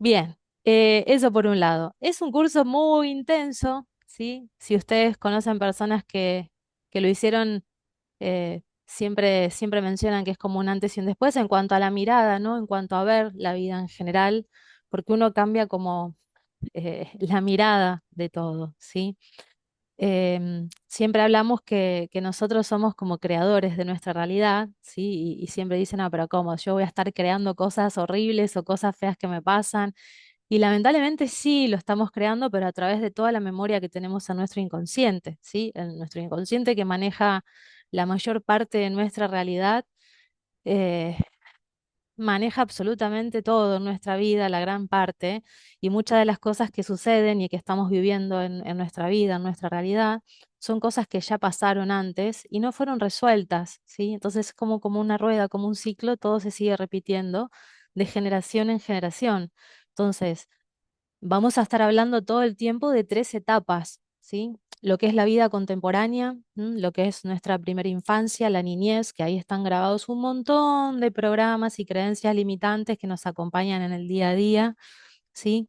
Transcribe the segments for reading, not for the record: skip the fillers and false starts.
Bien, eso por un lado. Es un curso muy intenso, ¿sí? Si ustedes conocen personas que lo hicieron, siempre mencionan que es como un antes y un después en cuanto a la mirada, ¿no? En cuanto a ver la vida en general, porque uno cambia como la mirada de todo, ¿sí? Siempre hablamos que nosotros somos como creadores de nuestra realidad, ¿sí? Y siempre dicen, no, pero ¿cómo? Yo voy a estar creando cosas horribles o cosas feas que me pasan. Y lamentablemente sí, lo estamos creando, pero a través de toda la memoria que tenemos en nuestro inconsciente, ¿sí? En nuestro inconsciente que maneja la mayor parte de nuestra realidad. eh, Maneja absolutamente todo en nuestra vida, la gran parte, y muchas de las cosas que suceden y que estamos viviendo en nuestra vida, en nuestra realidad, son cosas que ya pasaron antes y no fueron resueltas, ¿sí? Entonces es como una rueda, como un ciclo, todo se sigue repitiendo de generación en generación. Entonces, vamos a estar hablando todo el tiempo de tres etapas, ¿sí? Lo que es la vida contemporánea, lo que es nuestra primera infancia, la niñez, que ahí están grabados un montón de programas y creencias limitantes que nos acompañan en el día a día, ¿sí?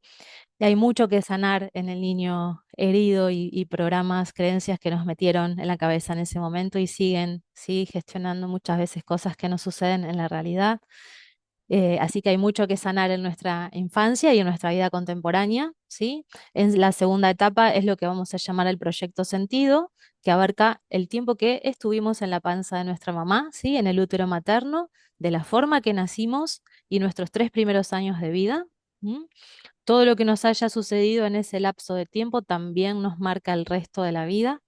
Y hay mucho que sanar en el niño herido y programas, creencias que nos metieron en la cabeza en ese momento y siguen, ¿sí? Gestionando muchas veces cosas que no suceden en la realidad. Así que hay mucho que sanar en nuestra infancia y en nuestra vida contemporánea, ¿sí? En la segunda etapa es lo que vamos a llamar el proyecto sentido, que abarca el tiempo que estuvimos en la panza de nuestra mamá, ¿sí? En el útero materno, de la forma que nacimos y nuestros 3 primeros años de vida. ¿M? Todo lo que nos haya sucedido en ese lapso de tiempo también nos marca el resto de la vida.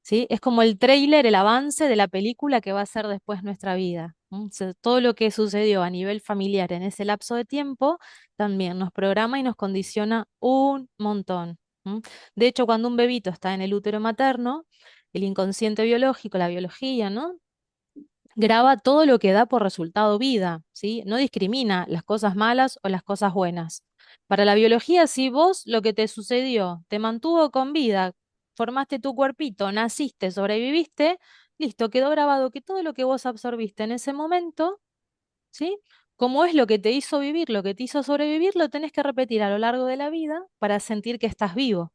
¿Sí? Es como el tráiler, el avance de la película que va a ser después nuestra vida. O sea, todo lo que sucedió a nivel familiar en ese lapso de tiempo también nos programa y nos condiciona un montón. ¿M? De hecho, cuando un bebito está en el útero materno, el inconsciente biológico, la biología, ¿no? Graba todo lo que da por resultado vida, ¿sí? No discrimina las cosas malas o las cosas buenas. Para la biología, si vos lo que te sucedió te mantuvo con vida, formaste tu cuerpito, naciste, sobreviviste, listo, quedó grabado que todo lo que vos absorbiste en ese momento, ¿sí? Como es lo que te hizo vivir, lo que te hizo sobrevivir, lo tenés que repetir a lo largo de la vida para sentir que estás vivo.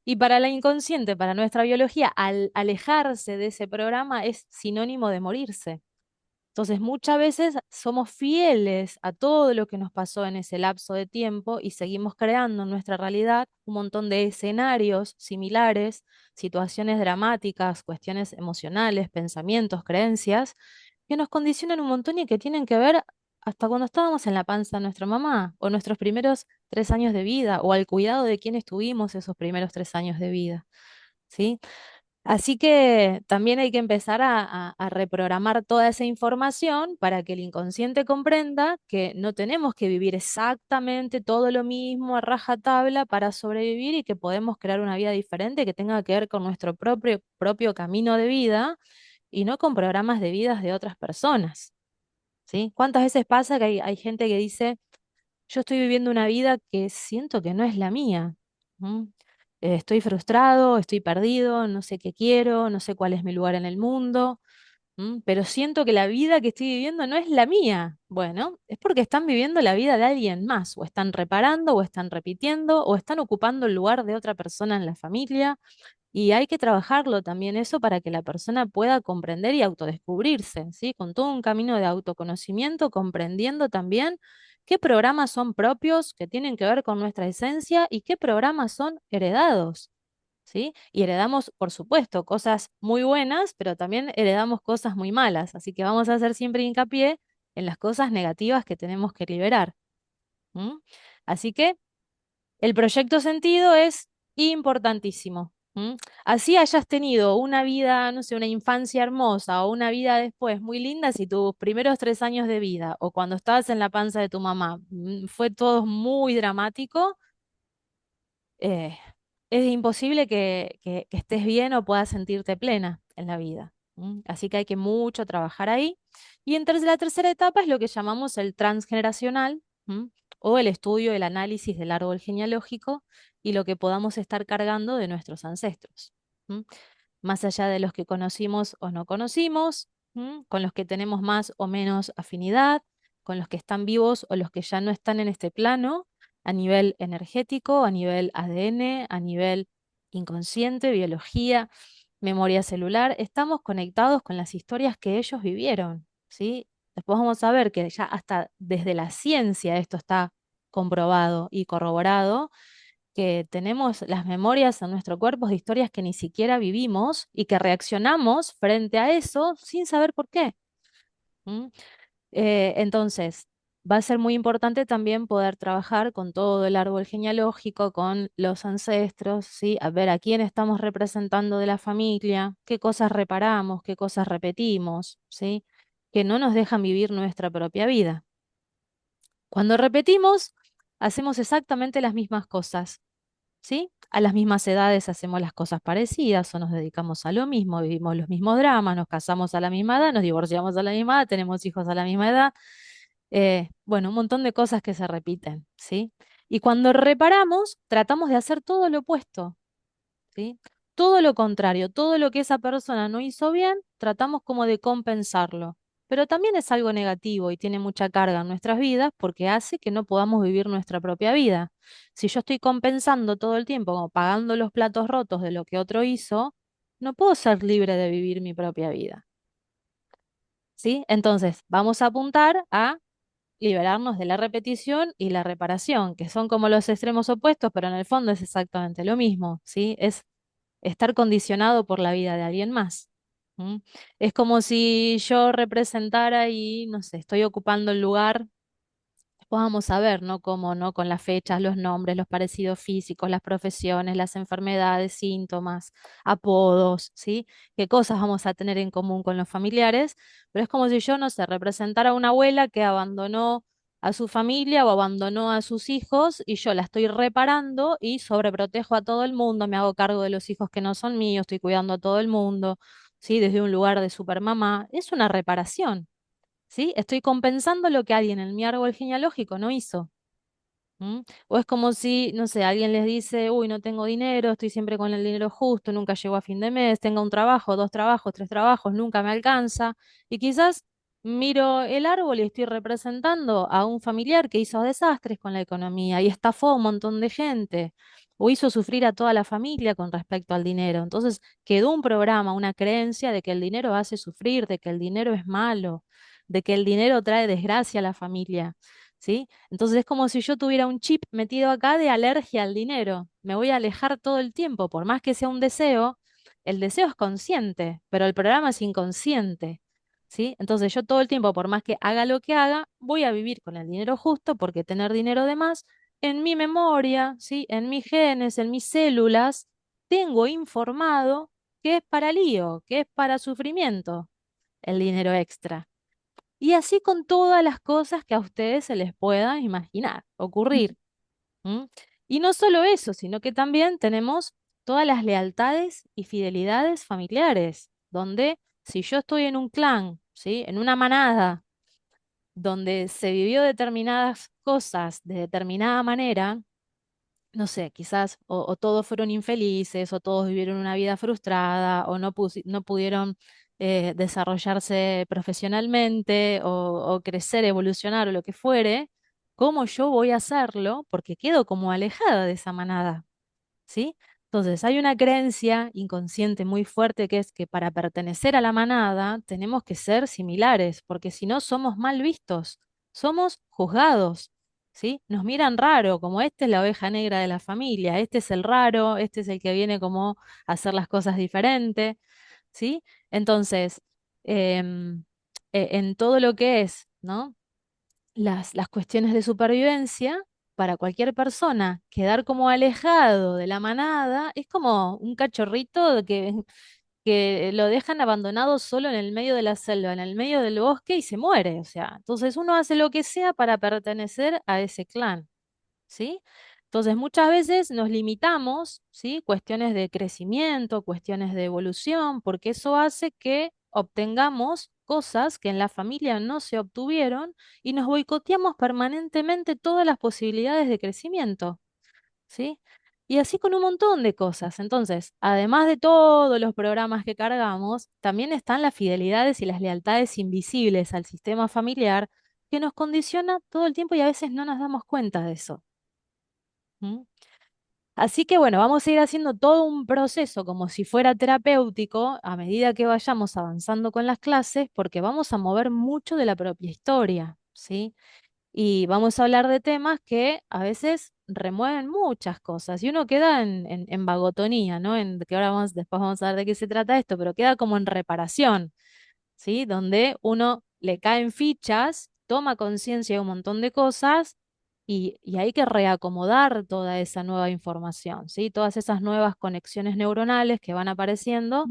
Y para la inconsciente, para nuestra biología, al alejarse de ese programa es sinónimo de morirse. Entonces, muchas veces somos fieles a todo lo que nos pasó en ese lapso de tiempo y seguimos creando en nuestra realidad un montón de escenarios similares, situaciones dramáticas, cuestiones emocionales, pensamientos, creencias, que nos condicionan un montón y que tienen que ver hasta cuando estábamos en la panza de nuestra mamá, o nuestros primeros 3 años de vida, o al cuidado de quién estuvimos esos primeros 3 años de vida. ¿Sí? Así que también hay que empezar a reprogramar toda esa información para que el inconsciente comprenda que no tenemos que vivir exactamente todo lo mismo a rajatabla para sobrevivir y que podemos crear una vida diferente que tenga que ver con nuestro propio camino de vida y no con programas de vidas de otras personas, ¿sí? ¿Cuántas veces pasa que hay gente que dice, yo estoy viviendo una vida que siento que no es la mía? ¿M? Estoy frustrado, estoy perdido, no sé qué quiero, no sé cuál es mi lugar en el mundo, pero siento que la vida que estoy viviendo no es la mía. Bueno, es porque están viviendo la vida de alguien más, o están reparando, o están repitiendo, o están ocupando el lugar de otra persona en la familia, y hay que trabajarlo también eso para que la persona pueda comprender y autodescubrirse, ¿sí? Con todo un camino de autoconocimiento, comprendiendo también qué programas son propios que tienen que ver con nuestra esencia y qué programas son heredados, ¿sí? Y heredamos, por supuesto, cosas muy buenas, pero también heredamos cosas muy malas, así que vamos a hacer siempre hincapié en las cosas negativas que tenemos que liberar. ¿M? Así que el proyecto sentido es importantísimo. Así hayas tenido una vida, no sé, una infancia hermosa o una vida después muy linda, si tus primeros 3 años de vida o cuando estabas en la panza de tu mamá fue todo muy dramático, eh, es imposible que estés bien o puedas sentirte plena en la vida. Así que hay que mucho trabajar ahí. Y entonces la tercera etapa es lo que llamamos el transgeneracional, ¿m? O el estudio, el análisis del árbol genealógico y lo que podamos estar cargando de nuestros ancestros. ¿M? Más allá de los que conocimos o no conocimos, con los que tenemos más o menos afinidad, con los que están vivos o los que ya no están en este plano, a nivel energético, a nivel ADN, a nivel inconsciente, biología, memoria celular. Estamos conectados con las historias que ellos vivieron, ¿sí? Después vamos a ver que ya hasta desde la ciencia esto está comprobado y corroborado, que tenemos las memorias en nuestro cuerpo de historias que ni siquiera vivimos y que reaccionamos frente a eso sin saber por qué. ¿M? Entonces, va a ser muy importante también poder trabajar con todo el árbol genealógico, con los ancestros, ¿sí? A ver a quién estamos representando de la familia, qué cosas reparamos, qué cosas repetimos, ¿sí? Que no nos dejan vivir nuestra propia vida. Cuando repetimos, hacemos exactamente las mismas cosas, ¿sí? A las mismas edades hacemos las cosas parecidas o nos dedicamos a lo mismo, vivimos los mismos dramas, nos casamos a la misma edad, nos divorciamos a la misma edad, tenemos hijos a la misma edad. Bueno, un montón de cosas que se repiten, ¿sí? Y cuando reparamos, tratamos de hacer todo lo opuesto, ¿sí? Todo lo contrario, todo lo que esa persona no hizo bien, tratamos como de compensarlo. Pero también es algo negativo y tiene mucha carga en nuestras vidas porque hace que no podamos vivir nuestra propia vida. Si yo estoy compensando todo el tiempo, como pagando los platos rotos de lo que otro hizo, no puedo ser libre de vivir mi propia vida, ¿sí? Entonces, vamos a apuntar a liberarnos de la repetición y la reparación, que son como los extremos opuestos, pero en el fondo es exactamente lo mismo, ¿sí? Es estar condicionado por la vida de alguien más. ¿M? Es como si yo representara y, no sé, estoy ocupando el lugar. Después vamos a ver, ¿no? Cómo, ¿no? Con las fechas, los nombres, los parecidos físicos, las profesiones, las enfermedades, síntomas, apodos, ¿sí? Qué cosas vamos a tener en común con los familiares, pero es como si yo, no sé, representara a una abuela que abandonó a su familia o abandonó a sus hijos y yo la estoy reparando y sobreprotejo a todo el mundo, me hago cargo de los hijos que no son míos, estoy cuidando a todo el mundo, ¿sí? Desde un lugar de supermamá. Es una reparación. ¿Sí? Estoy compensando lo que alguien en mi árbol genealógico no hizo. ¿M? O es como si, no sé, alguien les dice, uy, no tengo dinero, estoy siempre con el dinero justo, nunca llego a fin de mes, tengo un trabajo, dos trabajos, tres trabajos, nunca me alcanza. Y quizás miro el árbol y estoy representando a un familiar que hizo desastres con la economía y estafó a un montón de gente. O hizo sufrir a toda la familia con respecto al dinero. Entonces quedó un programa, una creencia de que el dinero hace sufrir, de que el dinero es malo, de que el dinero trae desgracia a la familia. ¿Sí? Entonces es como si yo tuviera un chip metido acá de alergia al dinero. Me voy a alejar todo el tiempo, por más que sea un deseo, el deseo es consciente, pero el programa es inconsciente. ¿Sí? Entonces yo todo el tiempo, por más que haga lo que haga, voy a vivir con el dinero justo porque tener dinero de más, en mi memoria, ¿sí? En mis genes, en mis células, tengo informado que es para lío, que es para sufrimiento, el dinero extra. Y así con todas las cosas que a ustedes se les pueda imaginar, ocurrir. ¿M? Y no solo eso, sino que también tenemos todas las lealtades y fidelidades familiares, donde si yo estoy en un clan, ¿sí? En una manada, donde se vivió determinadas cosas de determinada manera, no sé, quizás o todos fueron infelices, o todos vivieron una vida frustrada, o no pudieron desarrollarse profesionalmente, o crecer, evolucionar, o lo que fuere, ¿cómo yo voy a hacerlo? Porque quedo como alejada de esa manada, ¿sí? Entonces, hay una creencia inconsciente muy fuerte que es que para pertenecer a la manada tenemos que ser similares, porque si no somos mal vistos, somos juzgados, ¿sí? Nos miran raro, como esta es la oveja negra de la familia, este es el raro, este es el que viene como a hacer las cosas diferente, ¿sí? Entonces, em, en todo lo que es, ¿no? Las cuestiones de supervivencia, para cualquier persona, quedar como alejado de la manada es como un cachorrito que lo dejan abandonado solo en el medio de la selva, en el medio del bosque y se muere. O sea, entonces uno hace lo que sea para pertenecer a ese clan. ¿Sí? Entonces, muchas veces nos limitamos, ¿sí? Cuestiones de crecimiento, cuestiones de evolución, porque eso hace que obtengamos cosas que en la familia no se obtuvieron y nos boicoteamos permanentemente todas las posibilidades de crecimiento, ¿sí? Y así con un montón de cosas. Entonces, además de todos los programas que cargamos, también están las fidelidades y las lealtades invisibles al sistema familiar que nos condiciona todo el tiempo y a veces no nos damos cuenta de eso. Así que bueno, vamos a ir haciendo todo un proceso como si fuera terapéutico a medida que vayamos avanzando con las clases, porque vamos a mover mucho de la propia historia, ¿sí? Y vamos a hablar de temas que a veces remueven muchas cosas y uno queda en vagotonía, ¿no? Que ahora después vamos a ver de qué se trata esto, pero queda como en reparación. ¿Sí? Donde uno le caen fichas, toma conciencia de un montón de cosas y hay que reacomodar toda esa nueva información, ¿sí? Todas esas nuevas conexiones neuronales que van apareciendo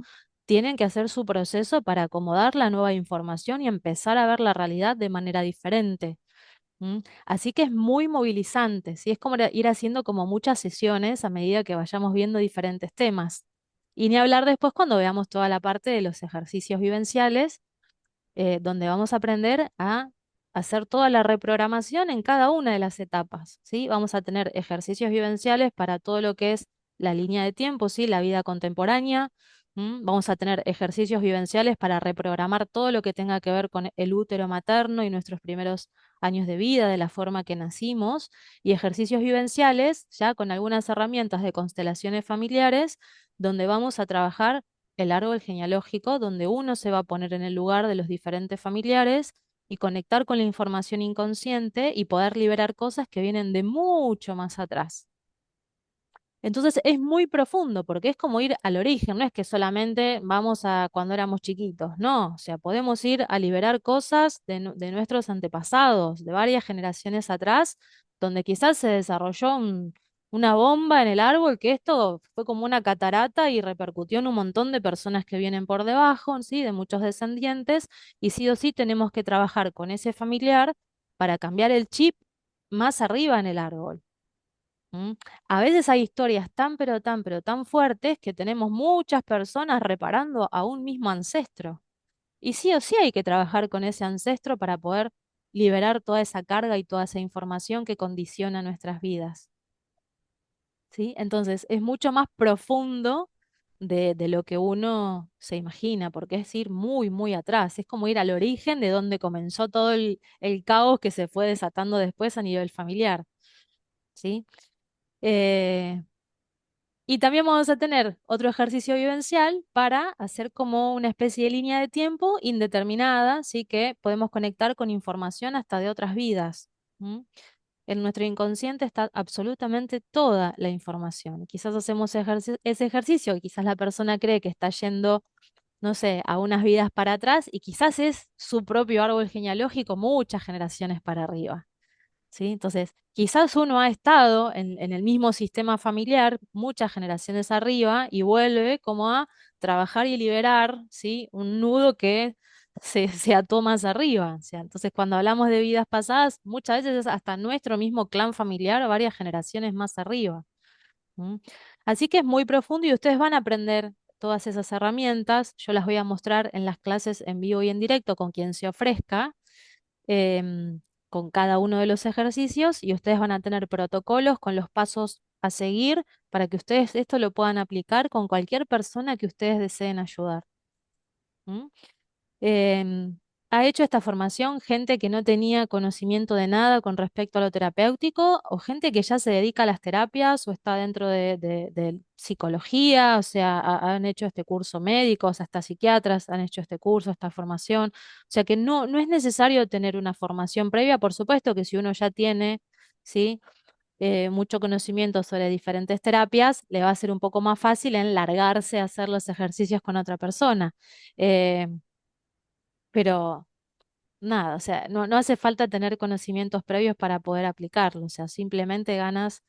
tienen que hacer su proceso para acomodar la nueva información y empezar a ver la realidad de manera diferente. ¿M? Así que es muy movilizante, ¿sí? Es como ir haciendo como muchas sesiones a medida que vayamos viendo diferentes temas. Y ni hablar después cuando veamos toda la parte de los ejercicios vivenciales, donde vamos a aprender a hacer toda la reprogramación en cada una de las etapas, ¿sí? Vamos a tener ejercicios vivenciales para todo lo que es la línea de tiempo, ¿sí? La vida contemporánea. Vamos a tener ejercicios vivenciales para reprogramar todo lo que tenga que ver con el útero materno y nuestros primeros años de vida, de la forma que nacimos, y ejercicios vivenciales ya con algunas herramientas de constelaciones familiares, donde vamos a trabajar el árbol genealógico, donde uno se va a poner en el lugar de los diferentes familiares y conectar con la información inconsciente y poder liberar cosas que vienen de mucho más atrás. Entonces es muy profundo porque es como ir al origen, no es que solamente vamos a cuando éramos chiquitos, no, o sea, podemos ir a liberar cosas de nuestros antepasados, de varias generaciones atrás, donde quizás se desarrolló una bomba en el árbol, que esto fue como una catarata y repercutió en un montón de personas que vienen por debajo, ¿sí? De muchos descendientes, y sí o sí tenemos que trabajar con ese familiar para cambiar el chip más arriba en el árbol. ¿M? A veces hay historias pero tan fuertes que tenemos muchas personas reparando a un mismo ancestro. Y sí o sí hay que trabajar con ese ancestro para poder liberar toda esa carga y toda esa información que condiciona nuestras vidas. ¿Sí? Entonces es mucho más profundo de lo que uno se imagina, porque es ir muy, muy atrás. Es como ir al origen de donde comenzó todo el caos que se fue desatando después a nivel familiar. ¿Sí? Eh, Y también vamos a tener otro ejercicio vivencial para hacer como una especie de línea de tiempo indeterminada, ¿sí? Que podemos conectar con información hasta de otras vidas. ¿M? En nuestro inconsciente está absolutamente toda la información. Quizás hacemos ese ejercicio y quizás la persona cree que está yendo, no sé, a unas vidas para atrás y quizás es su propio árbol genealógico muchas generaciones para arriba. ¿Sí? Entonces, quizás uno ha estado en el mismo sistema familiar muchas generaciones arriba y vuelve como a trabajar y liberar, ¿sí? Un nudo que se ató más arriba. O sea, entonces, cuando hablamos de vidas pasadas, muchas veces es hasta nuestro mismo clan familiar, varias generaciones más arriba. ¿M? Así que es muy profundo y ustedes van a aprender todas esas herramientas. Yo las voy a mostrar en las clases en vivo y en directo con quien se ofrezca, em, con cada uno de los ejercicios, y ustedes van a tener protocolos con los pasos a seguir para que ustedes esto lo puedan aplicar con cualquier persona que ustedes deseen ayudar. ¿M? Em, ¿Ha hecho esta formación gente que no tenía conocimiento de nada con respecto a lo terapéutico o gente que ya se dedica a las terapias o está dentro de psicología? O sea, han hecho este curso médicos, hasta psiquiatras han hecho este curso, esta formación. O sea que no es necesario tener una formación previa, por supuesto que si uno ya tiene, ¿sí? Mucho conocimiento sobre diferentes terapias, le va a ser un poco más fácil en largarse a hacer los ejercicios con otra persona. Eh, pero nada, o sea, no hace falta tener conocimientos previos para poder aplicarlo, o sea, simplemente ganas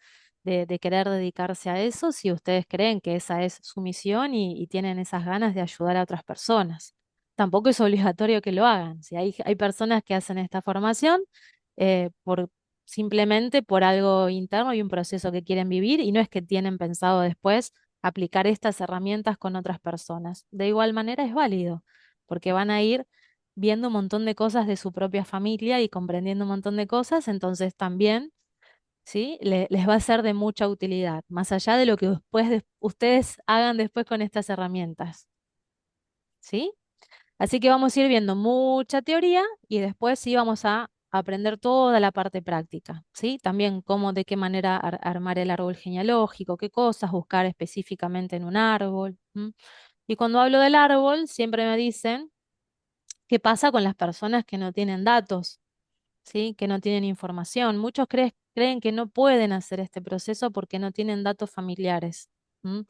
de querer dedicarse a eso si ustedes creen que esa es su misión y tienen esas ganas de ayudar a otras personas. Tampoco es obligatorio que lo hagan. Si hay personas que hacen esta formación simplemente por algo interno y un proceso que quieren vivir y no es que tienen pensado después aplicar estas herramientas con otras personas. De igual manera es válido, porque van a ir viendo un montón de cosas de su propia familia y comprendiendo un montón de cosas, entonces también, ¿sí? Les va a ser de mucha utilidad, más allá de lo que después ustedes hagan después con estas herramientas, ¿sí? Así que vamos a ir viendo mucha teoría y después sí vamos a aprender toda la parte práctica, ¿sí? También cómo, de qué manera armar el árbol genealógico, qué cosas buscar específicamente en un árbol. ¿M? Y cuando hablo del árbol, siempre me dicen qué pasa con las personas que no tienen datos, ¿sí? Que no tienen información. Muchos creen que no pueden hacer este proceso porque no tienen datos familiares. ¿M?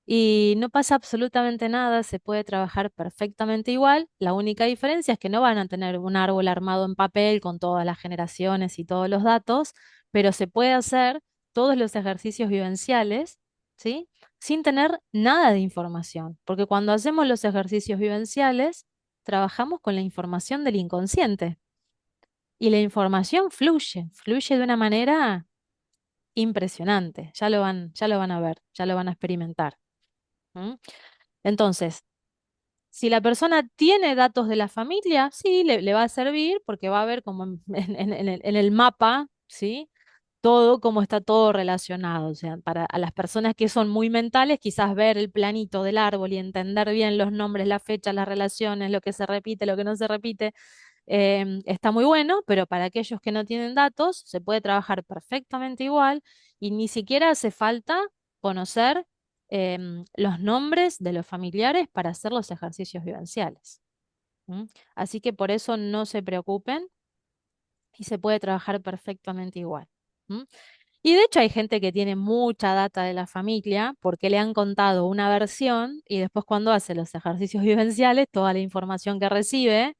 Y no pasa absolutamente nada, se puede trabajar perfectamente igual. La única diferencia es que no van a tener un árbol armado en papel con todas las generaciones y todos los datos, pero se puede hacer todos los ejercicios vivenciales, ¿sí? Sin tener nada de información, porque cuando hacemos los ejercicios vivenciales, trabajamos con la información del inconsciente y la información fluye de una manera impresionante. Ya lo van a ver, ya lo van a experimentar. ¿M? Entonces, si la persona tiene datos de la familia, sí, le va a servir porque va a ver como en el mapa, ¿sí? Todo, cómo está todo relacionado. O sea, para a las personas que son muy mentales, quizás ver el planito del árbol y entender bien los nombres, las fechas, las relaciones, lo que se repite, lo que no se repite, está muy bueno, pero para aquellos que no tienen datos, se puede trabajar perfectamente igual y ni siquiera hace falta conocer los nombres de los familiares para hacer los ejercicios vivenciales. ¿M? Así que por eso no se preocupen y se puede trabajar perfectamente igual. ¿M? Y de hecho hay gente que tiene mucha data de la familia porque le han contado una versión y después cuando hace los ejercicios vivenciales, toda la información que recibe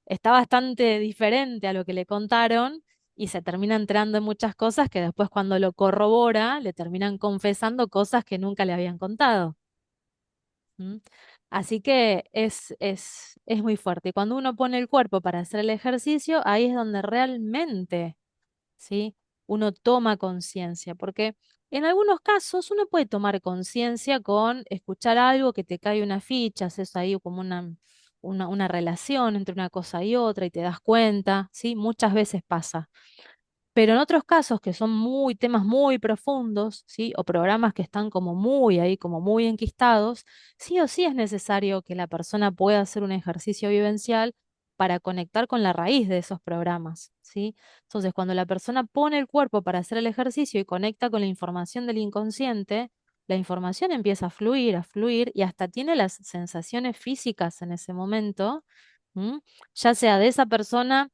está bastante diferente a lo que le contaron y se termina enterando de muchas cosas que después cuando lo corrobora le terminan confesando cosas que nunca le habían contado. ¿M? Así que es muy fuerte. Y cuando uno pone el cuerpo para hacer el ejercicio, ahí es donde realmente, ¿sí? Uno toma conciencia, porque en algunos casos uno puede tomar conciencia con escuchar algo que te cae una ficha, haces ahí como una relación entre una cosa y otra y te das cuenta, ¿sí? Muchas veces pasa. Pero en otros casos que son muy temas muy profundos, ¿sí? O programas que están como muy ahí, como muy enquistados, sí o sí es necesario que la persona pueda hacer un ejercicio vivencial para conectar con la raíz de esos programas, ¿sí? Entonces, cuando la persona pone el cuerpo para hacer el ejercicio y conecta con la información del inconsciente, la información empieza a fluir y hasta tiene las sensaciones físicas en ese momento, ¿m? Ya sea de esa persona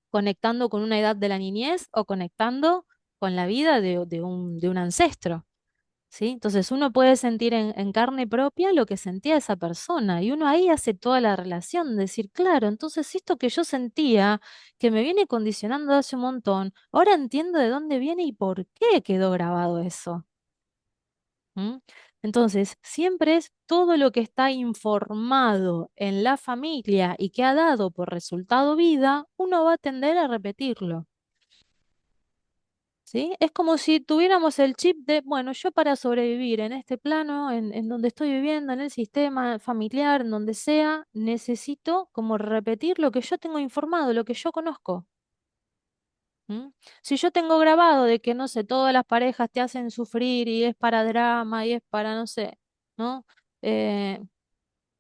conectando con una edad de la niñez o conectando con la vida de un ancestro, ¿sí? Entonces uno puede sentir en carne propia lo que sentía esa persona y uno ahí hace toda la relación, decir, claro, entonces esto que yo sentía, que me viene condicionando hace un montón, ahora entiendo de dónde viene y por qué quedó grabado eso. ¿M? Entonces, siempre es todo lo que está informado en la familia y que ha dado por resultado vida, uno va a tender a repetirlo. ¿Sí? Es como si tuviéramos el chip de, bueno, yo para sobrevivir en este plano, en donde estoy viviendo, en el sistema familiar, en donde sea, necesito como repetir lo que yo tengo informado, lo que yo conozco. ¿M? Si yo tengo grabado de que, no sé, todas las parejas te hacen sufrir y es para drama y es para, no sé, ¿no? Eh,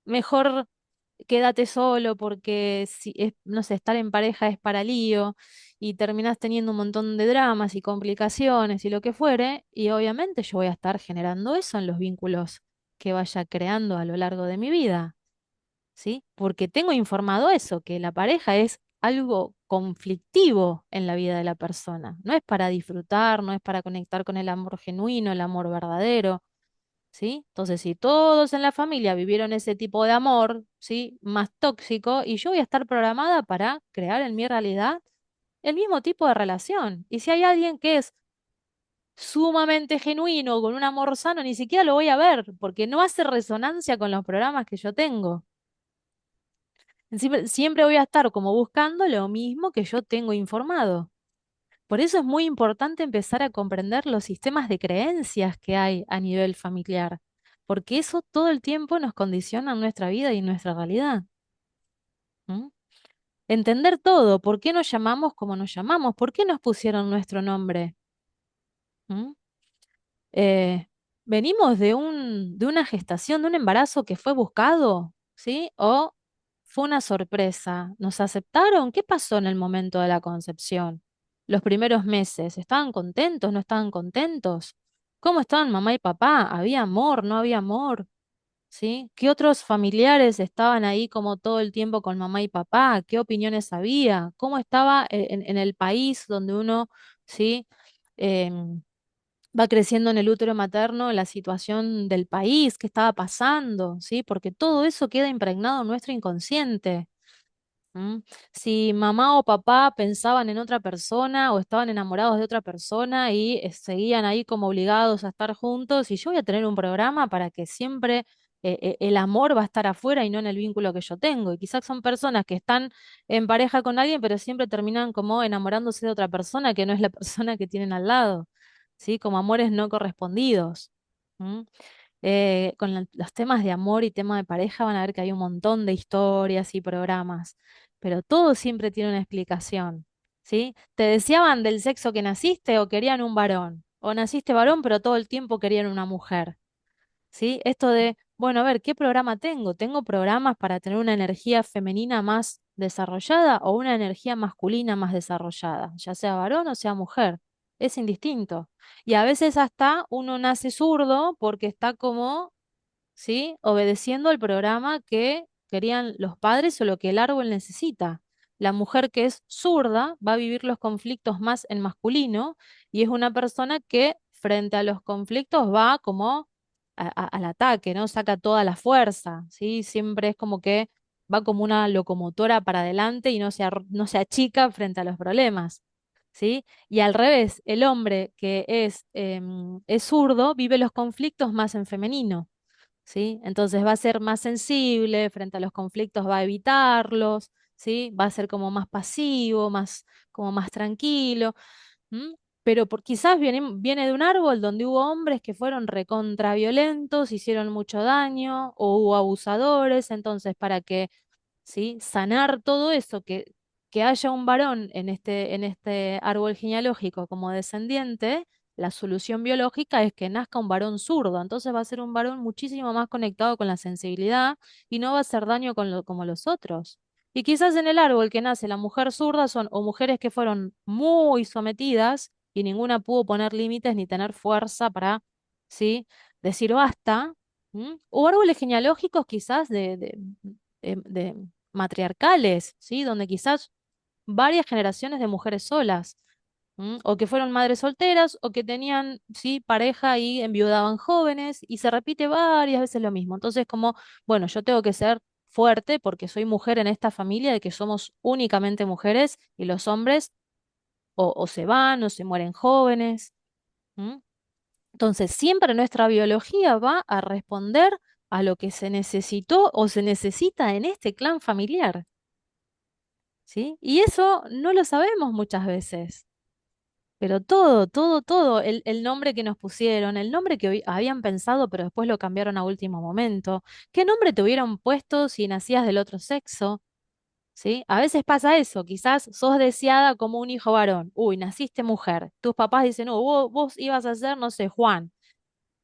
Mejor quédate solo porque si es, no sé, estar en pareja es para lío y terminás teniendo un montón de dramas y complicaciones y lo que fuere, y obviamente yo voy a estar generando eso en los vínculos que vaya creando a lo largo de mi vida, ¿sí? Porque tengo informado eso, que la pareja es algo conflictivo en la vida de la persona, no es para disfrutar, no es para conectar con el amor genuino, el amor verdadero. ¿Sí? Entonces, si todos en la familia vivieron ese tipo de amor, ¿sí? Más tóxico, y yo voy a estar programada para crear en mi realidad el mismo tipo de relación. Y si hay alguien que es sumamente genuino, con un amor sano, ni siquiera lo voy a ver, porque no hace resonancia con los programas que yo tengo. Siempre voy a estar como buscando lo mismo que yo tengo informado. Por eso es muy importante empezar a comprender los sistemas de creencias que hay a nivel familiar, porque eso todo el tiempo nos condiciona en nuestra vida y en nuestra realidad. ¿M? Entender todo, por qué nos llamamos como nos llamamos, por qué nos pusieron nuestro nombre. ¿M? Eh, ¿Venimos de una gestación, de un embarazo que fue buscado? ¿Sí? ¿O fue una sorpresa. ¿Nos aceptaron? ¿Qué pasó en el momento de la concepción? Los primeros meses, ¿estaban contentos? ¿No estaban contentos? ¿Cómo estaban mamá y papá? ¿Había amor? ¿No había amor? ¿Sí? ¿Qué otros familiares estaban ahí como todo el tiempo con mamá y papá? ¿Qué opiniones había? ¿Cómo estaba en el país donde uno, ¿sí? em, va creciendo en el útero materno, la situación del país, qué estaba pasando, ¿sí? Porque todo eso queda impregnado en nuestro inconsciente. ¿M? Si mamá o papá pensaban en otra persona o estaban enamorados de otra persona y seguían ahí como obligados a estar juntos, y yo voy a tener un programa para que siempre el amor va a estar afuera y no en el vínculo que yo tengo. Y quizás son personas que están en pareja con alguien, pero siempre terminan como enamorándose de otra persona que no es la persona que tienen al lado, ¿sí? Como amores no correspondidos. ¿M? Con los temas de amor y tema de pareja van a ver que hay un montón de historias y programas, pero todo siempre tiene una explicación, ¿sí? ¿Te deseaban del sexo que naciste o querían un varón? O naciste varón, pero todo el tiempo querían una mujer. ¿Sí? Esto de, bueno, a ver, ¿qué programa tengo? ¿Tengo programas para tener una energía femenina más desarrollada o una energía masculina más desarrollada? Ya sea varón o sea mujer. Es indistinto. Y a veces hasta uno nace zurdo porque está como, ¿sí? Obedeciendo el programa que querían los padres o lo que el árbol necesita. La mujer que es zurda va a vivir los conflictos más en masculino y es una persona que frente a los conflictos va como al ataque, ¿no? Saca toda la fuerza, ¿sí? Siempre es como que va como una locomotora para adelante y no se achica frente a los problemas, ¿sí? Y al revés, el hombre que es zurdo vive los conflictos más en femenino. ¿Sí? Entonces va a ser más sensible frente a los conflictos, va a evitarlos, ¿sí? Va a ser como más pasivo, más, como más tranquilo. ¿M? Pero quizás viene de un árbol donde hubo hombres que fueron recontra violentos, hicieron mucho daño, o hubo abusadores, entonces para que, ¿sí? Sanar todo eso, que haya un varón en este árbol genealógico como descendiente, la solución biológica es que nazca un varón zurdo, entonces va a ser un varón muchísimo más conectado con la sensibilidad y no va a hacer daño como los otros. Y quizás en el árbol que nace la mujer zurda son o mujeres que fueron muy sometidas y ninguna pudo poner límites ni tener fuerza para, ¿sí? Decir basta. ¿M? O árboles genealógicos quizás de matriarcales, ¿sí? Donde quizás varias generaciones de mujeres solas, o que fueron madres solteras, o que tenían, sí, pareja y enviudaban jóvenes, y se repite varias veces lo mismo. Entonces, como, bueno, yo tengo que ser fuerte porque soy mujer en esta familia de que somos únicamente mujeres y los hombres o se van o se mueren jóvenes. ¿M? Entonces, siempre nuestra biología va a responder a lo que se necesitó o se necesita en este clan familiar. ¿Sí? Y eso no lo sabemos muchas veces, pero todo, el nombre que nos pusieron, el nombre que habían pensado pero después lo cambiaron a último momento, ¿qué nombre te hubieran puesto si nacías del otro sexo? ¿Sí? A veces pasa eso, quizás sos deseada como un hijo varón, uy, naciste mujer, tus papás dicen, no, vos ibas a ser, no sé, Juan.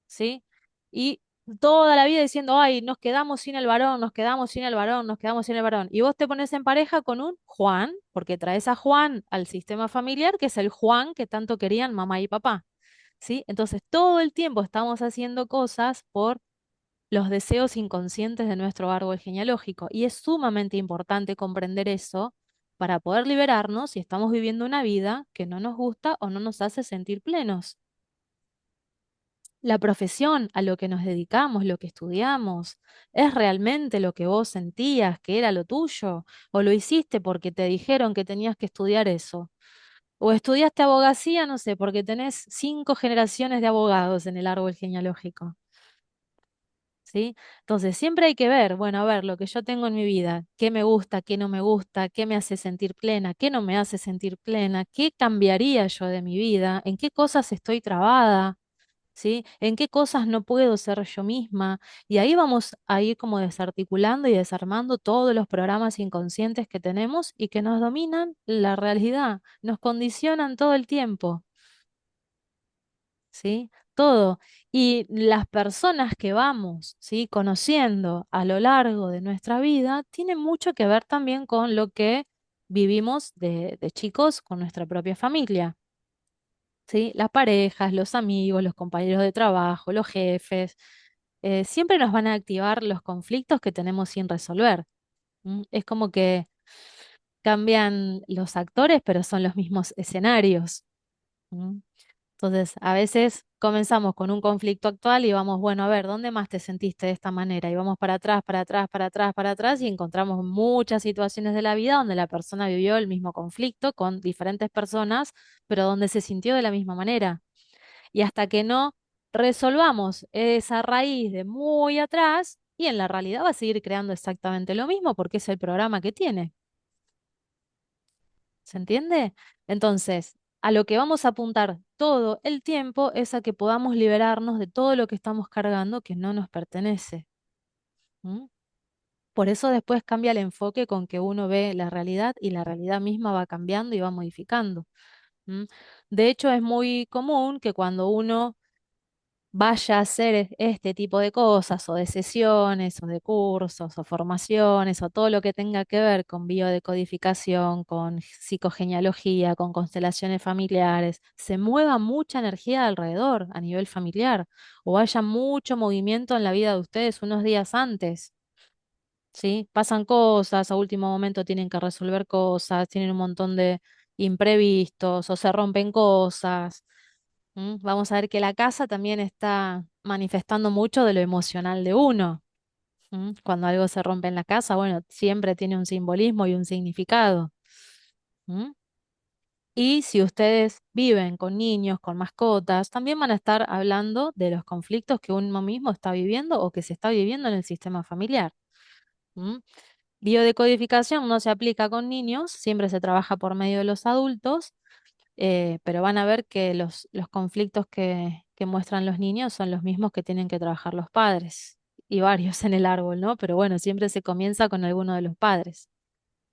¿Sí? Y toda la vida diciendo, ay, nos quedamos sin el varón, nos quedamos sin el varón, nos quedamos sin el varón. Y vos te pones en pareja con un Juan, porque traes a Juan al sistema familiar, que es el Juan que tanto querían mamá y papá. ¿Sí? Entonces todo el tiempo estamos haciendo cosas por los deseos inconscientes de nuestro árbol genealógico. Y es sumamente importante comprender eso para poder liberarnos si estamos viviendo una vida que no nos gusta o no nos hace sentir plenos. La profesión a lo que nos dedicamos, lo que estudiamos, ¿es realmente lo que vos sentías que era lo tuyo? ¿O lo hiciste porque te dijeron que tenías que estudiar eso? ¿O estudiaste abogacía, no sé, porque tenés 5 generaciones de abogados en el árbol genealógico? ¿Sí? Entonces, siempre hay que ver, bueno, a ver, lo que yo tengo en mi vida, qué me gusta, qué no me gusta, qué me hace sentir plena, qué no me hace sentir plena, qué cambiaría yo de mi vida, en qué cosas estoy trabada. ¿Sí? ¿En qué cosas no puedo ser yo misma? Y ahí vamos a ir como desarticulando y desarmando todos los programas inconscientes que tenemos y que nos dominan la realidad, nos condicionan todo el tiempo, ¿sí? todo. Y las personas que vamos, ¿sí? Conociendo a lo largo de nuestra vida, tienen mucho que ver también con lo que vivimos de chicos con nuestra propia familia, ¿sí? Las parejas, los amigos, los compañeros de trabajo, los jefes, siempre nos van a activar los conflictos que tenemos sin resolver. Es como que cambian los actores, pero son los mismos escenarios. ¿M? Entonces, a veces comenzamos con un conflicto actual y vamos, bueno, a ver, ¿dónde más te sentiste de esta manera? Y vamos para atrás, para atrás, para atrás, para atrás y encontramos muchas situaciones de la vida donde la persona vivió el mismo conflicto con diferentes personas, pero donde se sintió de la misma manera. Y hasta que no resolvamos esa raíz de muy atrás, y en la realidad va a seguir creando exactamente lo mismo porque es el programa que tiene. ¿Se entiende? Entonces, a lo que vamos a apuntar todo el tiempo es a que podamos liberarnos de todo lo que estamos cargando que no nos pertenece. ¿M? Por eso después cambia el enfoque con que uno ve la realidad y la realidad misma va cambiando y va modificando. ¿M? De hecho, es muy común que cuando uno vaya a hacer este tipo de cosas, o de sesiones, o de cursos, o formaciones, o todo lo que tenga que ver con biodecodificación, con psicogenealogía, con constelaciones familiares, se mueva mucha energía alrededor a nivel familiar, o haya mucho movimiento en la vida de ustedes unos días antes. ¿Sí? Pasan cosas, a último momento tienen que resolver cosas, tienen un montón de imprevistos o se rompen cosas. Vamos a ver que la casa también está manifestando mucho de lo emocional de uno. Cuando algo se rompe en la casa, bueno, siempre tiene un simbolismo y un significado. ¿Mm? Y si ustedes viven con niños, con mascotas, también van a estar hablando de los conflictos que uno mismo está viviendo o que se está viviendo en el sistema familiar. ¿Mm? Biodecodificación no se aplica con niños, siempre se trabaja por medio de los adultos, pero van a ver que los conflictos que muestran los niños son los mismos que tienen que trabajar los padres, y varios en el árbol, ¿no? Pero bueno, siempre se comienza con alguno de los padres.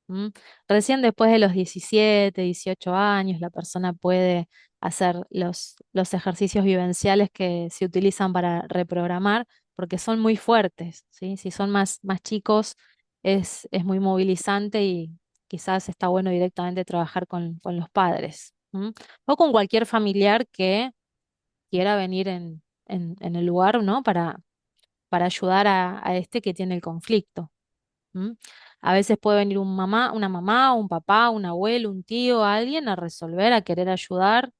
¿M? Recién después de los 17, 18 años, la persona puede hacer los ejercicios vivenciales que se utilizan para reprogramar, porque son muy fuertes, ¿sí? Si son más chicos, es muy movilizante y quizás está bueno directamente trabajar con los padres. ¿M? O con cualquier familiar que quiera venir en el lugar, ¿no? Para ayudar a este que tiene el conflicto. ¿M? A veces puede venir una mamá, un papá, un abuelo, un tío, alguien a resolver, a querer ayudar,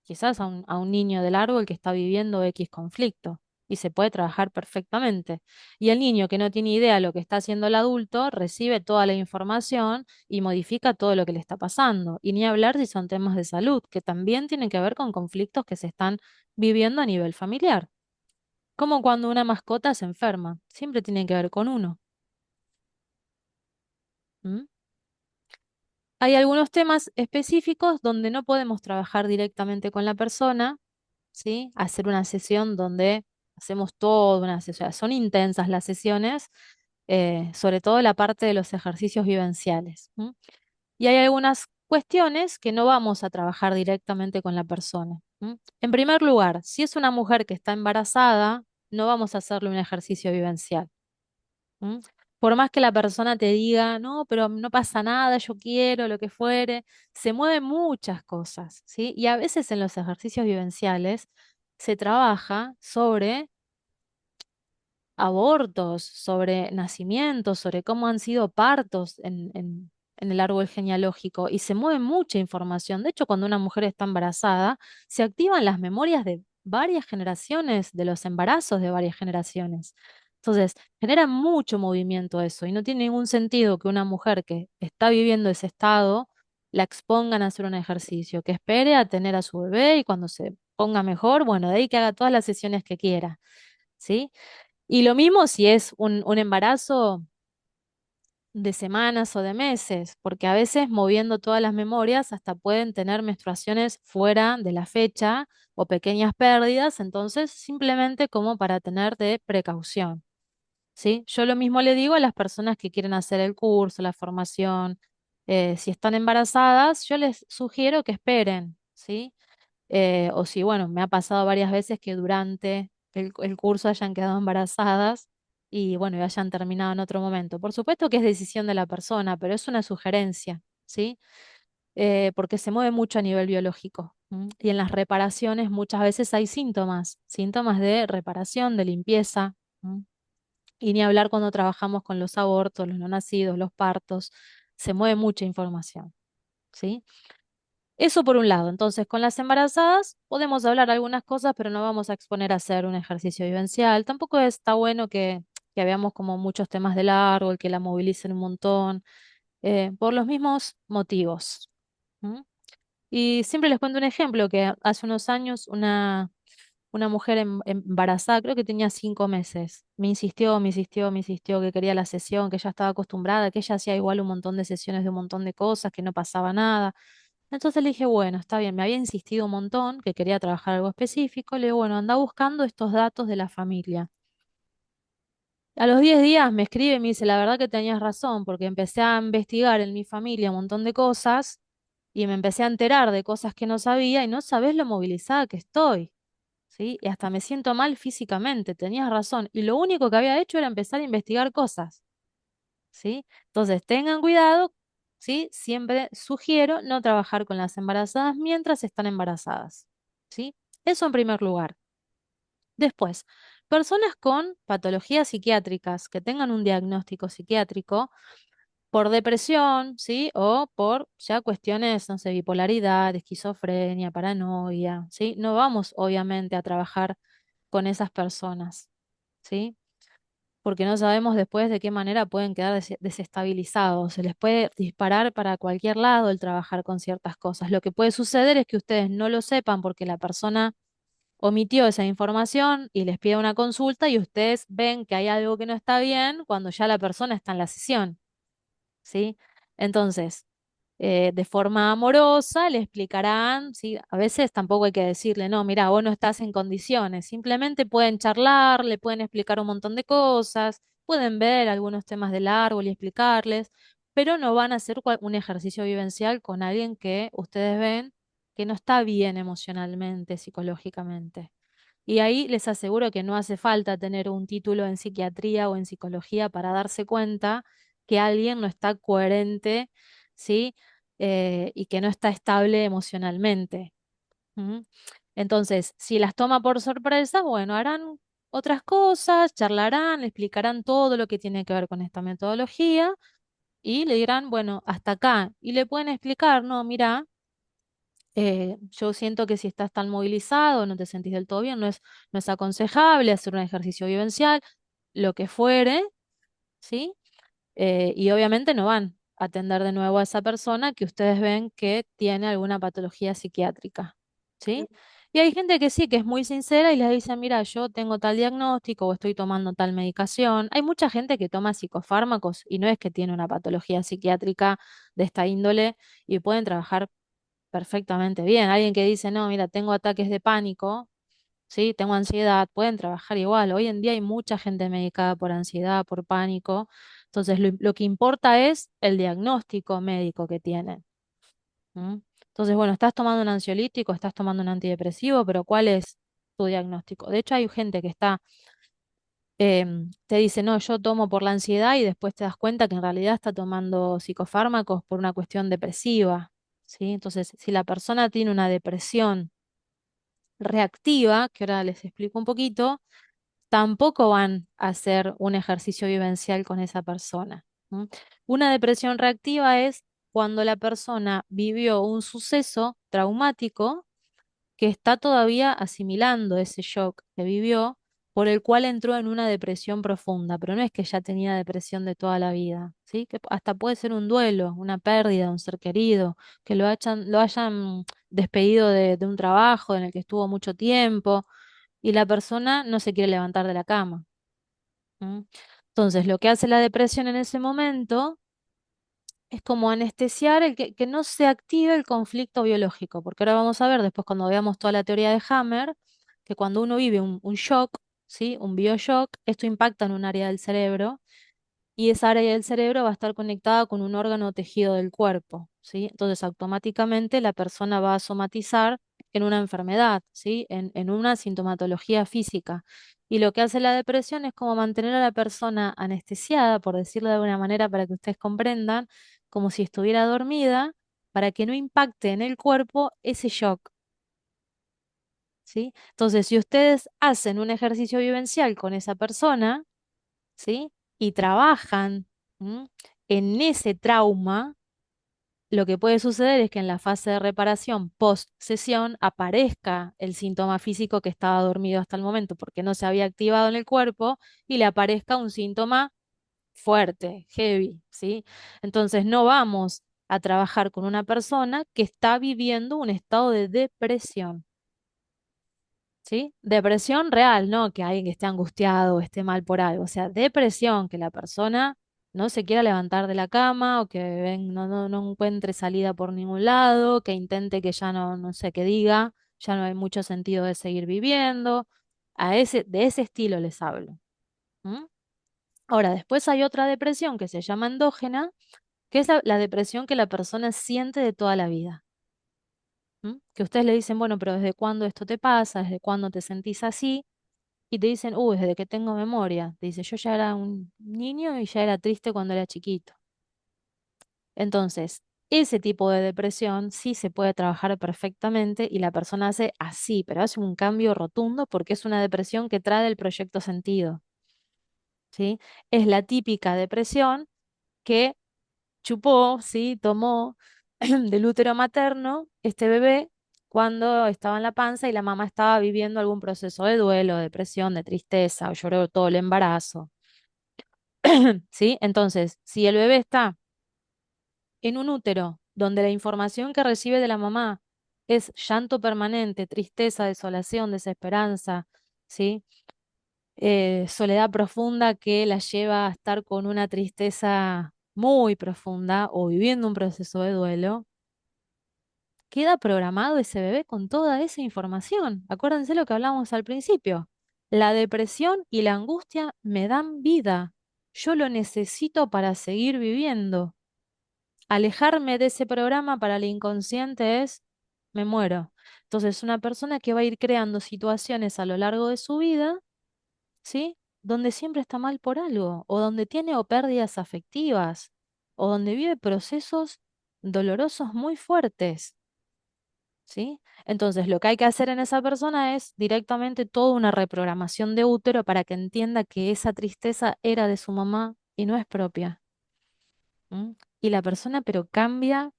quizás a un niño del árbol que está viviendo X conflicto. Y se puede trabajar perfectamente. Y el niño que no tiene idea de lo que está haciendo el adulto, recibe toda la información y modifica todo lo que le está pasando. Y ni hablar si son temas de salud, que también tienen que ver con conflictos que se están viviendo a nivel familiar. Como cuando una mascota se enferma, siempre tiene que ver con uno. ¿M? Hay algunos temas específicos donde no podemos trabajar directamente con la persona, ¿sí? Hacer una sesión donde hacemos toda una sesión. Son intensas las sesiones, sobre todo la parte de los ejercicios vivenciales. ¿M? Y hay algunas cuestiones que no vamos a trabajar directamente con la persona. ¿M? En primer lugar, si es una mujer que está embarazada, no vamos a hacerle un ejercicio vivencial. ¿M? Por más que la persona te diga, no, pero no pasa nada, yo quiero, lo que fuere, se mueven muchas cosas, ¿sí? Y a veces en los ejercicios vivenciales se trabaja sobre abortos, sobre nacimientos, sobre cómo han sido partos en el árbol genealógico y se mueve mucha información. De hecho, cuando una mujer está embarazada, se activan las memorias de varias generaciones, de los embarazos de varias generaciones. Entonces, genera mucho movimiento eso y no tiene ningún sentido que una mujer que está viviendo ese estado la expongan a hacer un ejercicio, que espere a tener a su bebé y cuando se ponga mejor, bueno, de ahí que haga todas las sesiones que quiera. ¿Sí? Y lo mismo si es un embarazo de semanas o de meses, porque a veces moviendo todas las memorias hasta pueden tener menstruaciones fuera de la fecha o pequeñas pérdidas, entonces simplemente como para tener de precaución, ¿sí? Yo lo mismo le digo a las personas que quieren hacer el curso, la formación, si están embarazadas, yo les sugiero que esperen, ¿sí? O si, bueno, me ha pasado varias veces que durante el curso hayan quedado embarazadas y, bueno, y hayan terminado en otro momento. Por supuesto que es decisión de la persona, pero es una sugerencia, ¿sí? Porque se mueve mucho a nivel biológico. Y en las reparaciones muchas veces hay síntomas, síntomas de reparación, de limpieza. ¿M? Y ni hablar cuando trabajamos con los abortos, los no nacidos, los partos, se mueve mucha información, ¿sí? Eso por un lado. Entonces, con las embarazadas podemos hablar algunas cosas, pero no vamos a exponer a hacer un ejercicio vivencial. Tampoco está bueno que veamos como muchos temas del árbol, que la movilicen un montón, por los mismos motivos. ¿M? Y siempre les cuento un ejemplo, que hace unos años una mujer embarazada, creo que tenía 5 meses, me insistió que quería la sesión, que ella estaba acostumbrada, que ella hacía igual un montón de sesiones de un montón de cosas, que no pasaba nada. Entonces le dije, bueno, está bien, me había insistido un montón, que quería trabajar algo específico, le digo, bueno, anda buscando estos datos de la familia. A los 10 días me escribe y me dice, la verdad que tenías razón, porque empecé a investigar en mi familia un montón de cosas y me empecé a enterar de cosas que no sabía y no sabés lo movilizada que estoy, ¿sí? Y hasta me siento mal físicamente, tenías razón. Y lo único que había hecho era empezar a investigar cosas, ¿sí? Entonces, tengan cuidado, ¿sí? Siempre sugiero no trabajar con las embarazadas mientras están embarazadas, ¿sí? Eso en primer lugar. Después, personas con patologías psiquiátricas que tengan un diagnóstico psiquiátrico por depresión, ¿sí? O por ya cuestiones, no sé, bipolaridad, esquizofrenia, paranoia, ¿sí? No vamos, obviamente, a trabajar con esas personas, ¿sí? Porque no sabemos después de qué manera pueden quedar desestabilizados. Se les puede disparar para cualquier lado el trabajar con ciertas cosas. Lo que puede suceder es que ustedes no lo sepan porque la persona omitió esa información y les pide una consulta y ustedes ven que hay algo que no está bien cuando ya la persona está en la sesión, ¿sí? Entonces, de forma amorosa le explicarán, ¿sí? A veces tampoco hay que decirle, no, mira, vos no estás en condiciones, simplemente pueden charlar, le pueden explicar un montón de cosas, pueden ver algunos temas del árbol y explicarles, pero no van a hacer un ejercicio vivencial con alguien que ustedes ven que no está bien emocionalmente, psicológicamente. Y ahí les aseguro que no hace falta tener un título en psiquiatría o en psicología para darse cuenta que alguien no está coherente, ¿sí? Y que no está estable emocionalmente. ¿M? Entonces, si las toma por sorpresa, bueno, harán otras cosas, charlarán, explicarán todo lo que tiene que ver con esta metodología y le dirán, bueno, hasta acá. Y le pueden explicar, no, mira, yo siento que si estás tan movilizado, no te sentís del todo bien, no es aconsejable hacer un ejercicio vivencial, lo que fuere, ¿sí? Y obviamente no van a atender de nuevo a esa persona que ustedes ven que tiene alguna patología psiquiátrica, ¿sí? Y hay gente que sí, que es muy sincera y les dice, mira, yo tengo tal diagnóstico o estoy tomando tal medicación. Hay mucha gente que toma psicofármacos y no es que tiene una patología psiquiátrica de esta índole y pueden trabajar perfectamente bien. Alguien que dice, no, mira, tengo ataques de pánico, sí, tengo ansiedad, pueden trabajar igual. Hoy en día hay mucha gente medicada por ansiedad, por pánico. Entonces, lo que importa es el diagnóstico médico que tienen. ¿M? Entonces, bueno, estás tomando un ansiolítico, estás tomando un antidepresivo, pero ¿cuál es tu diagnóstico? De hecho, hay gente que te dice, no, yo tomo por la ansiedad y después te das cuenta que en realidad está tomando psicofármacos por una cuestión depresiva, ¿sí? Entonces, si la persona tiene una depresión reactiva, que ahora les explico un poquito, tampoco van a hacer un ejercicio vivencial con esa persona. ¿M? Una depresión reactiva es cuando la persona vivió un suceso traumático que está todavía asimilando ese shock que vivió, por el cual entró en una depresión profunda, pero no es que ya tenía depresión de toda la vida, ¿sí? Que hasta puede ser un duelo, una pérdida, un ser querido, que lo hayan despedido de un trabajo en el que estuvo mucho tiempo y la persona no se quiere levantar de la cama. ¿M? Entonces, lo que hace la depresión en ese momento es como anestesiar que no se active el conflicto biológico, porque ahora vamos a ver después cuando veamos toda la teoría de Hammer, que cuando uno vive un shock, ¿sí? Un bioshock, esto impacta en un área del cerebro y esa área del cerebro va a estar conectada con un órgano o tejido del cuerpo, ¿sí? Entonces automáticamente la persona va a somatizar en una enfermedad, ¿sí? En una sintomatología física. Y lo que hace la depresión es como mantener a la persona anestesiada, por decirlo de alguna manera, para que ustedes comprendan, como si estuviera dormida, para que no impacte en el cuerpo ese shock, ¿sí? Entonces, si ustedes hacen un ejercicio vivencial con esa persona, ¿sí? Y trabajan, ¿m? En ese trauma, lo que puede suceder es que en la fase de reparación post sesión aparezca el síntoma físico que estaba dormido hasta el momento porque no se había activado en el cuerpo y le aparezca un síntoma fuerte, heavy, ¿sí? Entonces no vamos a trabajar con una persona que está viviendo un estado de depresión. ¿Sí? Depresión real, no que alguien que esté angustiado o esté mal por algo. O sea, depresión, que la persona no se quiera levantar de la cama o que no encuentre salida por ningún lado, que intente que ya no sé qué diga, ya no hay mucho sentido de seguir viviendo. De ese estilo les hablo. ¿M? Ahora, después hay otra depresión que se llama endógena, que es la depresión que la persona siente de toda la vida. Que ustedes le dicen, bueno, pero ¿desde cuándo esto te pasa? ¿Desde cuándo te sentís así? Y te dicen, desde que tengo memoria. Te dice, yo ya era un niño y ya era triste cuando era chiquito. Entonces, ese tipo de depresión sí se puede trabajar perfectamente y la persona hace así, pero hace un cambio rotundo porque es una depresión que trae el proyecto sentido, ¿sí? Es la típica depresión que chupó, ¿sí? Tomó del útero materno este bebé cuando estaba en la panza y la mamá estaba viviendo algún proceso de duelo, depresión, de tristeza, o lloró todo el embarazo. ¿Sí? Entonces, si el bebé está en un útero donde la información que recibe de la mamá es llanto permanente, tristeza, desolación, desesperanza, ¿sí? Soledad profunda que la lleva a estar con una tristeza muy profunda o viviendo un proceso de duelo, queda programado ese bebé con toda esa información. Acuérdense lo que hablamos al principio. La depresión y la angustia me dan vida. Yo lo necesito para seguir viviendo. Alejarme de ese programa para el inconsciente es, me muero. Entonces, una persona que va a ir creando situaciones a lo largo de su vida, ¿sí? Donde siempre está mal por algo, o donde tiene o pérdidas afectivas, o donde vive procesos dolorosos muy fuertes, ¿sí? Entonces, lo que hay que hacer en esa persona es directamente toda una reprogramación de útero para que entienda que esa tristeza era de su mamá y no es propia. ¿M? Y la persona, pero cambia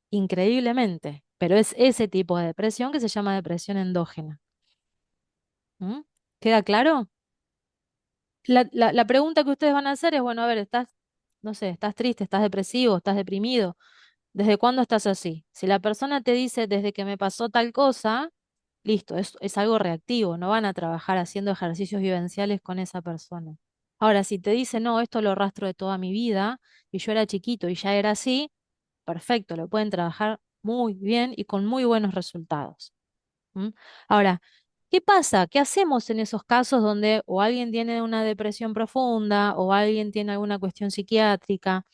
increíblemente, pero es ese tipo de depresión que se llama depresión endógena. ¿Mm? ¿Queda claro? La pregunta que ustedes van a hacer es, bueno, a ver, no sé, estás triste, estás depresivo, estás deprimido, ¿desde cuándo estás así? Si la persona te dice, desde que me pasó tal cosa, listo, es algo reactivo, no van a trabajar haciendo ejercicios vivenciales con esa persona. Ahora, si te dice, no, esto lo rastro de toda mi vida, y yo era chiquito y ya era así, perfecto, lo pueden trabajar muy bien y con muy buenos resultados. ¿M? Ahora, ¿qué pasa? ¿Qué hacemos en esos casos donde o alguien tiene una depresión profunda o alguien tiene alguna cuestión psiquiátrica?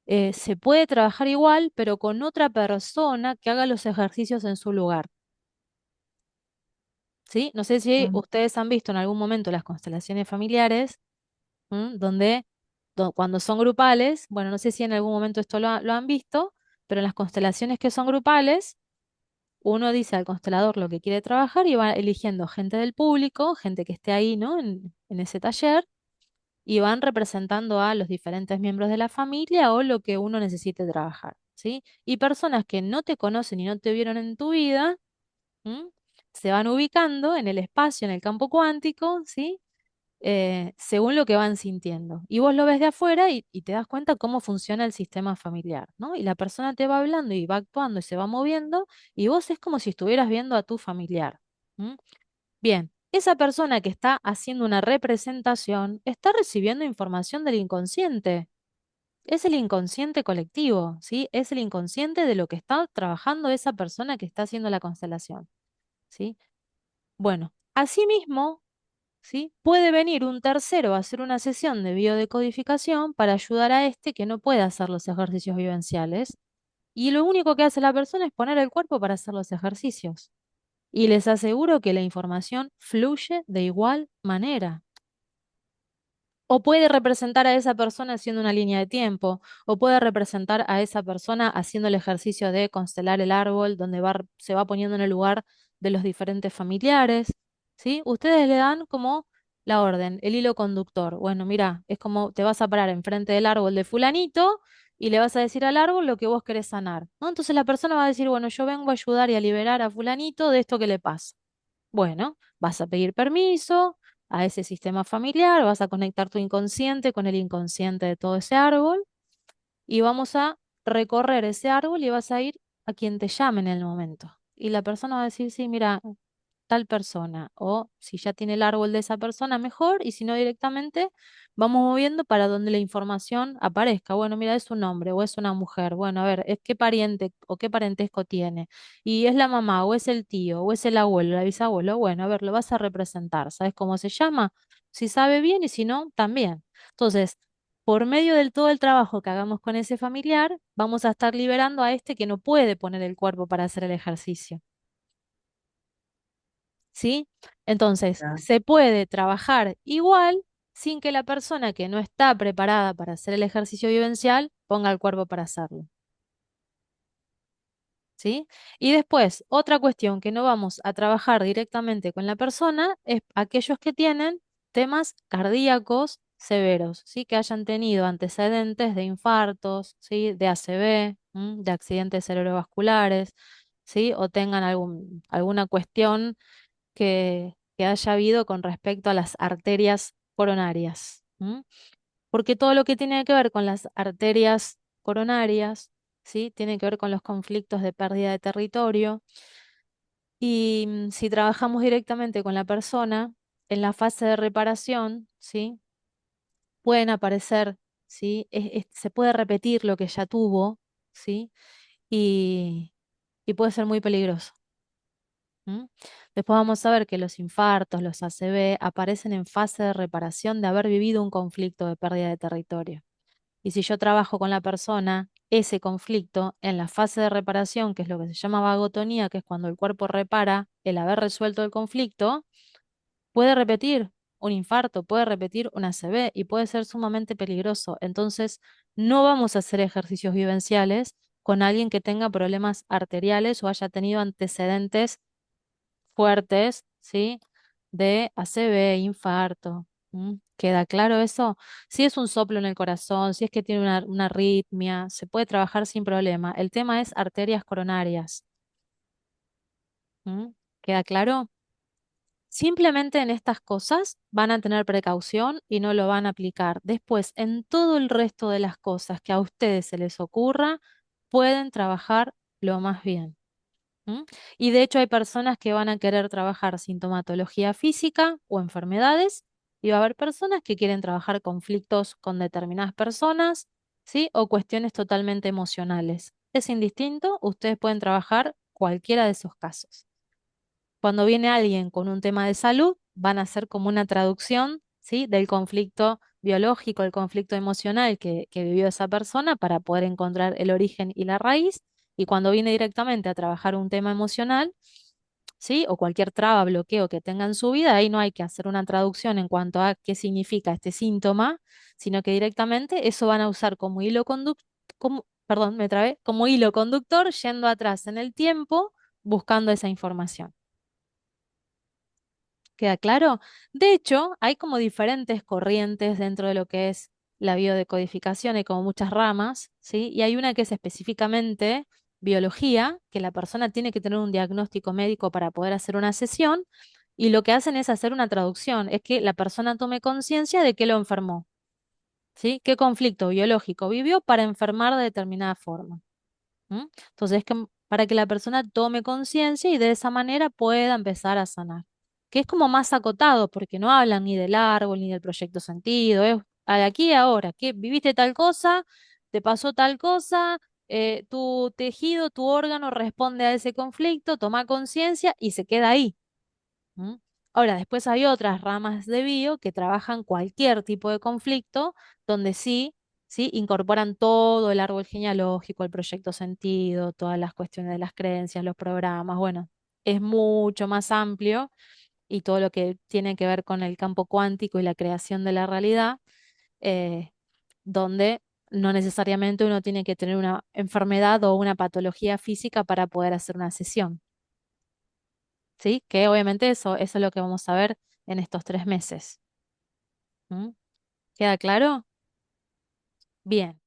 Se puede trabajar igual, pero con otra persona que haga los ejercicios en su lugar. ¿Sí? No sé si ustedes han visto en algún momento las constelaciones familiares, donde cuando son grupales, bueno, no sé si en algún momento esto lo han visto, pero en las constelaciones que son grupales, uno dice al constelador lo que quiere trabajar y va eligiendo gente del público, gente que esté ahí, ¿no? En ese taller, y van representando a los diferentes miembros de la familia o lo que uno necesite trabajar, ¿sí? Y personas que no te conocen y no te vieron en tu vida, ¿m? Se van ubicando en el espacio, en el campo cuántico, ¿sí? Según lo que van sintiendo. Y vos lo ves de afuera y te das cuenta cómo funciona el sistema familiar, ¿no? Y la persona te va hablando y va actuando y se va moviendo y vos es como si estuvieras viendo a tu familiar. ¿M? Bien, esa persona que está haciendo una representación está recibiendo información del inconsciente. Es el inconsciente colectivo, ¿sí? Es el inconsciente de lo que está trabajando esa persona que está haciendo la constelación, ¿sí? Bueno, asimismo, ¿sí? Puede venir un tercero a hacer una sesión de biodecodificación para ayudar a este que no puede hacer los ejercicios vivenciales Y lo único que hace la persona es poner el cuerpo para hacer los ejercicios. Y les aseguro que la información fluye de igual manera. O puede representar a esa persona haciendo una línea de tiempo, o puede representar a esa persona haciendo el ejercicio de constelar el árbol, donde se va poniendo en el lugar de los diferentes familiares, ¿sí? Ustedes le dan como la orden, el hilo conductor. Bueno, mira, es como te vas a parar enfrente del árbol de fulanito y le vas a decir al árbol lo que vos querés sanar, ¿no? Entonces la persona va a decir, bueno, yo vengo a ayudar y a liberar a fulanito de esto que le pasa. Bueno, vas a pedir permiso a ese sistema familiar, vas a conectar tu inconsciente con el inconsciente de todo ese árbol y vamos a recorrer ese árbol y vas a ir a quien te llame en el momento. Y la persona va a decir, sí, mira, tal persona, o si ya tiene el árbol de esa persona, mejor, y si no directamente, vamos moviendo para donde la información aparezca. Bueno, mira, es un hombre o es una mujer. Bueno, a ver, es qué pariente o qué parentesco tiene. Y es la mamá, o es el tío, o es el abuelo, el bisabuelo. Bueno, a ver, lo vas a representar. ¿Sabes cómo se llama? Si sabe bien y si no, también. Entonces, por medio del todo el trabajo que hagamos con ese familiar, vamos a estar liberando a este que no puede poner el cuerpo para hacer el ejercicio. ¿Sí? Entonces, Ya. se puede trabajar igual sin que la persona que no está preparada para hacer el ejercicio vivencial ponga el cuerpo para hacerlo. ¿Sí? Y después, otra cuestión que no vamos a trabajar directamente con la persona es aquellos que tienen temas cardíacos severos, ¿sí? Que hayan tenido antecedentes de infartos, ¿sí? De ACV, de accidentes cerebrovasculares, ¿sí? O tengan alguna cuestión que haya habido con respecto a las arterias coronarias. Porque todo lo que tiene que ver con las arterias coronarias, ¿sí? Tiene que ver con los conflictos de pérdida de territorio. Y si trabajamos directamente con la persona, en la fase de reparación, ¿sí? Pueden aparecer, ¿sí? Se puede repetir lo que ya tuvo, ¿sí? Y, y puede ser muy peligroso. ¿M? Después vamos a ver que los infartos, los ACV, aparecen en fase de reparación de haber vivido un conflicto de pérdida de territorio. Y si yo trabajo con la persona, ese conflicto en la fase de reparación, que es lo que se llama vagotonía, que es cuando el cuerpo repara el haber resuelto el conflicto, puede repetir un infarto, puede repetir un ACV y puede ser sumamente peligroso. Entonces, no vamos a hacer ejercicios vivenciales con alguien que tenga problemas arteriales o haya tenido antecedentes fuertes, ¿sí? De ACV, infarto. ¿Queda claro eso? Si es un soplo en el corazón, si es que tiene una arritmia, se puede trabajar sin problema. El tema es arterias coronarias. ¿Mm? ¿Queda claro? Simplemente en estas cosas van a tener precaución y no lo van a aplicar. Después, en todo el resto de las cosas que a ustedes se les ocurra, pueden trabajar lo más bien. ¿Mm? Y de hecho hay personas que van a querer trabajar sintomatología física o enfermedades, y va a haber personas que quieren trabajar conflictos con determinadas personas, ¿sí? O cuestiones totalmente emocionales. Es indistinto, ustedes pueden trabajar cualquiera de esos casos. Cuando viene alguien con un tema de salud, van a hacer como una traducción, ¿sí? Del conflicto biológico, el conflicto emocional que vivió esa persona para poder encontrar el origen y la raíz. Y cuando viene directamente a trabajar un tema emocional, ¿sí? O cualquier traba, bloqueo que tenga en su vida, ahí no hay que hacer una traducción en cuanto a qué significa este síntoma, sino que directamente eso van a usar como hilo conductor, perdón, me trabé, como hilo conductor yendo atrás en el tiempo buscando esa información. ¿Queda claro? De hecho, hay como diferentes corrientes dentro de lo que es la biodecodificación, hay como muchas ramas, ¿sí? Y hay una que es específicamente biología, que la persona tiene que tener un diagnóstico médico para poder hacer una sesión, y lo que hacen es hacer una traducción, es que la persona tome conciencia de que lo enfermó, ¿sí? ¿Qué conflicto biológico vivió para enfermar de determinada forma? Entonces, para que la persona tome conciencia y de esa manera pueda empezar a sanar. Que es como más acotado, porque no hablan ni del árbol ni del proyecto sentido, es a de aquí a ahora, que viviste tal cosa, te pasó tal cosa, tu tejido, tu órgano responde a ese conflicto, toma conciencia y se queda ahí. ¿Mm? Ahora, después hay otras ramas de bio que trabajan cualquier tipo de conflicto, donde sí. ¿sí? Incorporan todo el árbol genealógico, el proyecto sentido, todas las cuestiones de las creencias, los programas, bueno, es mucho más amplio y todo lo que tiene que ver con el campo cuántico y la creación de la realidad, eh, donde no necesariamente uno tiene que tener una enfermedad o una patología física para poder hacer una sesión, ¿sí? Que obviamente eso es lo que vamos a ver en estos 3 meses. ¿Mm? ¿Queda claro? Bien.